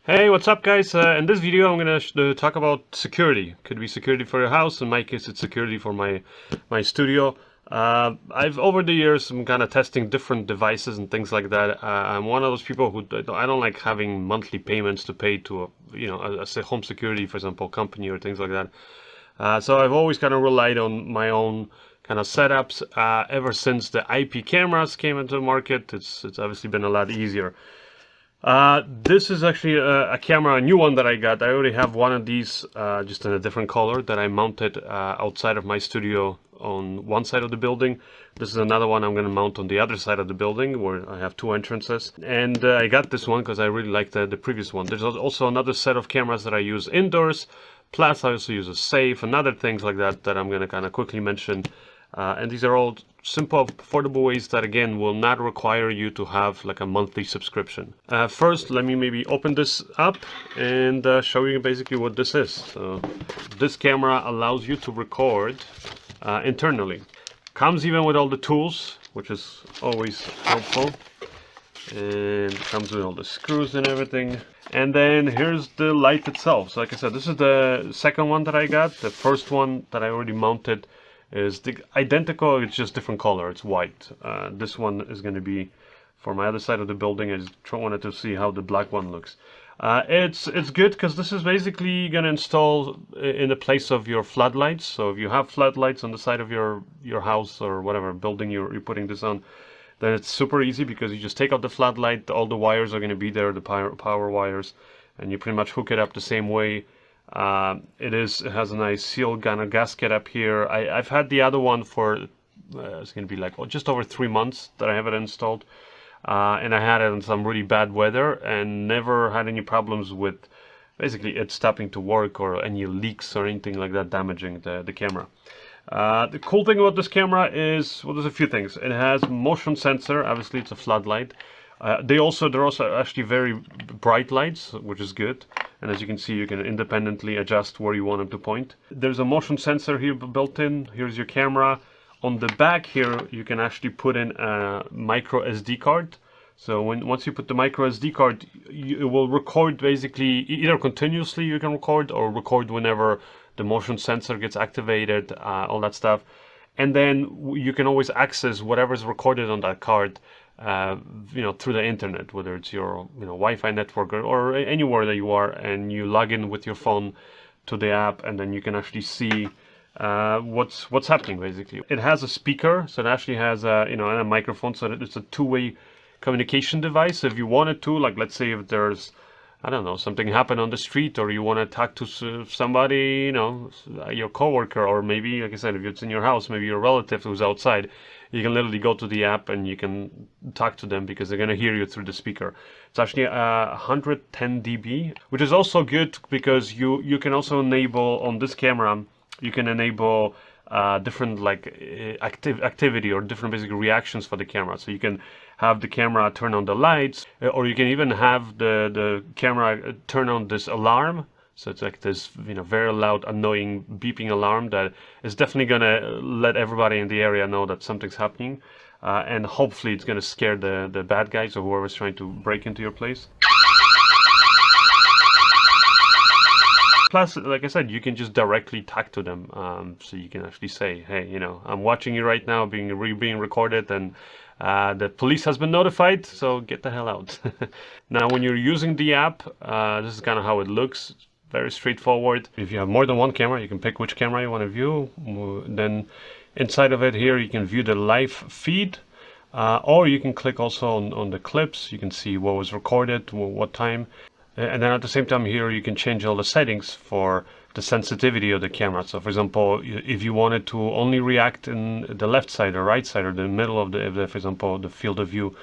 Hey, what's up guys? In this video I'm gonna talk about security. Could be security for your house. In my case it's security for my studio. I've over the years I'm kind of testing different devices and things like that. I'm one of those people who I don't like having monthly payments to pay to a home security, for example, company or things like that. So I've always kind of relied on my own kind of setups. Ever since the IP cameras came into the market, it's obviously been a lot easier. This is actually a camera, a new one that I got. I already have one of these, just in a different color, that I mounted outside of my studio on one side of the building. This is another one I'm going to mount on the other side of the building where I have two entrances. And I got this one because I really like the previous one. There's also another set of cameras that I use indoors. Plus I also use a safe and other things like that that I'm going to kind of quickly mention. And these are all simple, affordable ways that again will not require you to have like a monthly subscription. First, let me maybe open this up and show you basically what this is. So this camera allows you to record internally. Comes even with all the tools, which is always helpful. And comes with all the screws and everything. And then here's the light itself. So like I said, this is the second one that I got. The first one that I already mounted is identical, it's just different color, it's white. This one is going to be for my other side of the building. I just wanted to see how the black one looks. It's good because this is basically going to install in the place of your floodlights. So if you have floodlights on the side of your house or whatever building you're putting this on, then it's super easy because you just take out the floodlight, all the wires are going to be there, the power wires, and you pretty much hook it up the same way. It has a nice seal gun, a gasket up here. I've had the other one for it's going to be like just over 3 months that I have it installed, and I had it in some really bad weather and never had any problems with basically it stopping to work or any leaks or anything like that damaging the camera. The cool thing about this camera is, well, there's a few things. It has motion sensor. Obviously it's a floodlight. They're also actually very bright lights, which is good. And as you can see, you can independently adjust where you want them to point. There's a motion sensor here built in. Here's your camera. On the back here, you can actually put in a micro SD card. So once you put the micro SD card, it will record basically either continuously you can record or record whenever the motion sensor gets activated, all that stuff. And then you can always access whatever's recorded on that card through the internet, whether it's your Wi-Fi network or anywhere that you are, and you log in with your phone to the app, and then you can actually see what's happening. Basically, it has a speaker, so it actually has a microphone, so that it's a two-way communication device. If you wanted to, like let's say if there's something happened on the street, or you want to talk to somebody, your coworker, or maybe, like I said, if it's in your house, maybe your relative who's outside, you can literally go to the app and you can talk to them because they're going to hear you through the speaker. It's actually 110 dB, which is also good because you can also enable on this camera, you can enable different activity or different basic reactions for the camera. So you can have the camera turn on the lights, or you can even have the camera turn on this alarm. So it's like this very loud, annoying beeping alarm that is definitely gonna let everybody in the area know that something's happening, and hopefully it's gonna scare the bad guys or whoever's trying to break into your place. Plus, like I said, you can just directly talk to them. So you can actually say, hey, I'm watching you right now, being recorded, and the police has been notified, so get the hell out. Now, when you're using the app, this is kind of how it looks. Very straightforward. If you have more than one camera, you can pick which camera you want to view. Then inside of it here, you can view the live feed. Or you can click also on the clips. You can see what was recorded, what time. And then at the same time here you can change all the settings for the sensitivity of the camera. So for example, if you wanted to only react in the left side or right side or the middle of the for example, the field of view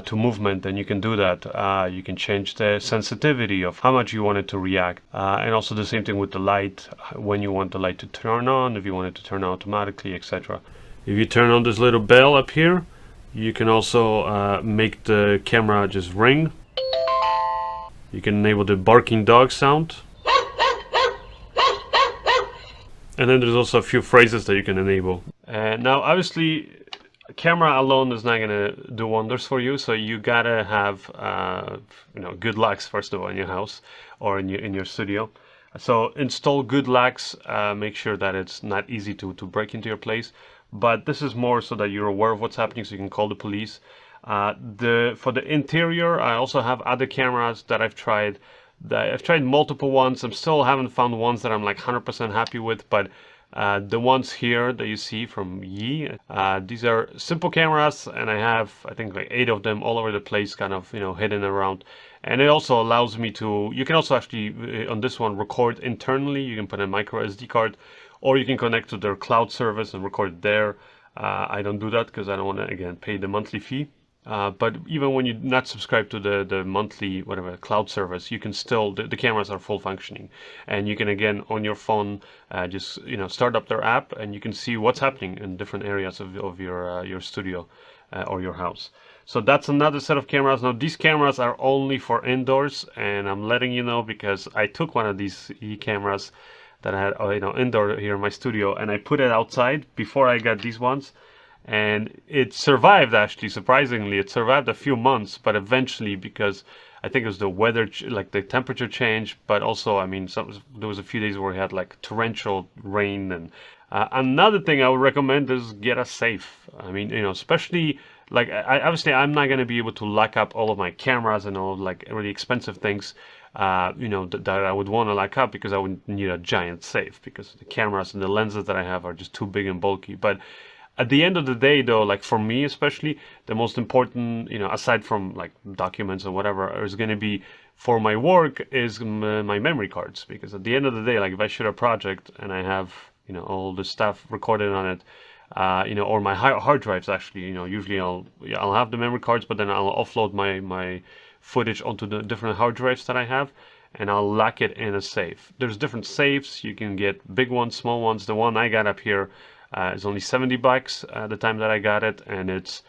to movement, then you can do that. You can change the sensitivity of how much you want it to react. And also the same thing with the light, when you want the light to turn on, if you want it to turn on automatically, etc. If you turn on this little bell up here, you can also make the camera just ring. You can enable the barking dog sound. And then there's also a few phrases that you can enable. Now, obviously, camera alone is not gonna do wonders for you, so you gotta have good locks first of all in your house or in your studio. So install good locks, make sure that it's not easy to break into your place. But this is more so that you're aware of what's happening, so you can call the police. For the interior, I also have other cameras that I've tried. I've tried multiple ones. I still haven't found ones that I'm like 100% happy with, but the ones here that you see from Yi, these are simple cameras, and I have, I think, like 8 of them all over the place, kind of, hidden around. And it also allows me to, you can also actually, on this one, record internally. You can put a micro SD card, or you can connect to their cloud service and record it there. I don't do that because I don't want to, again, pay the monthly fee. But even when you're not subscribed to the monthly whatever cloud service, you can still, the cameras are full functioning, and you can, again, on your phone, just start up their app, and you can see what's happening in different areas of your studio or your house. So that's another set of cameras. Now these cameras are only for indoors, and I'm letting you know because I took one of these cameras that I had indoor here in my studio, and I put it outside before I got these ones. And it survived, actually, surprisingly. It survived a few months, but eventually, because I think it was the weather, like the temperature change, but also, I mean, there was a few days where we had like torrential rain. And another thing I would recommend is get a safe. I mean, especially like, obviously I'm not going to be able to lock up all of my cameras and all of like really expensive things, that I would want to lock up, because I would need a giant safe, because the cameras and the lenses that I have are just too big and bulky. But at the end of the day, though, like for me especially, the most important, aside from like documents or whatever, is going to be for my work is my memory cards. Because at the end of the day, like if I shoot a project and I have, all the stuff recorded on it, or my hard drives, actually, usually I'll have the memory cards, but then I'll offload my footage onto the different hard drives that I have, and I'll lock it in a safe. There's different safes. You can get big ones, small ones. The one I got up here it's only $70 at the time that I got it, and it's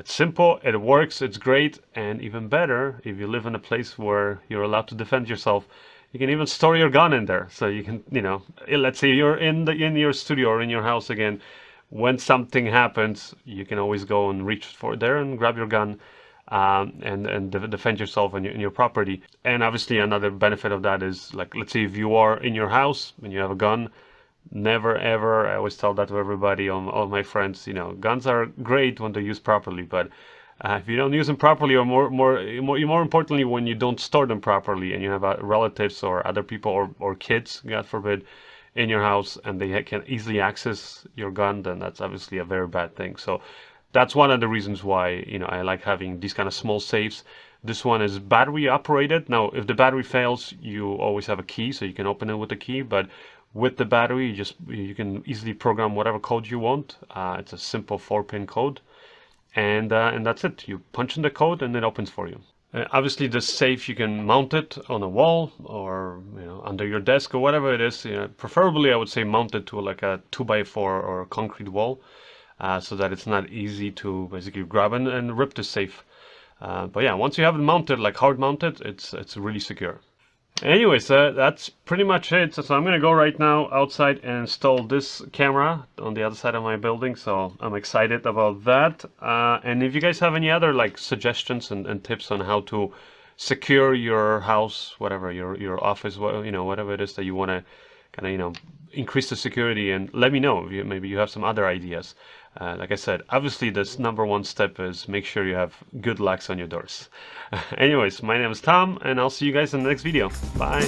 simple, it works, it's great, and even better, if you live in a place where you're allowed to defend yourself, you can even store your gun in there. So you can, let's say you're in your studio or in your house again, when something happens, you can always go and reach for there and grab your gun and defend yourself and your property. And obviously another benefit of that is, like, let's say if you are in your house and you have a gun, never ever, I always tell that to everybody, all my friends, guns are great when they're used properly, but if you don't use them properly, or more importantly, when you don't store them properly, and you have relatives or other people or kids, God forbid, in your house, and they can easily access your gun, then that's obviously a very bad thing. So that's one of the reasons why I like having these kind of small safes. This one is battery operated. Now, if the battery fails, you always have a key, so you can open it with a key, but with the battery, you can easily program whatever code you want. It's a simple 4-pin code, and that's it. You punch in the code, and it opens for you. Obviously, the safe, you can mount it on a wall or under your desk or whatever it is. Preferably, I would say mount it to like a 2x4 or a concrete wall, so that it's not easy to basically grab and rip the safe. But yeah, once you have it mounted, like hard mounted, it's really secure. Anyways, that's pretty much it. So I'm gonna go right now outside and install this camera on the other side of my building. So I'm excited about that. And if you guys have any other like suggestions and tips on how to secure your house, whatever, your office, whatever it is that you want to kind of increase the security, and let me know if maybe you have some other ideas. Like I said, obviously this #1 step is make sure you have good locks on your doors. Anyways, my name is Tom, and I'll see you guys in the next video. Bye.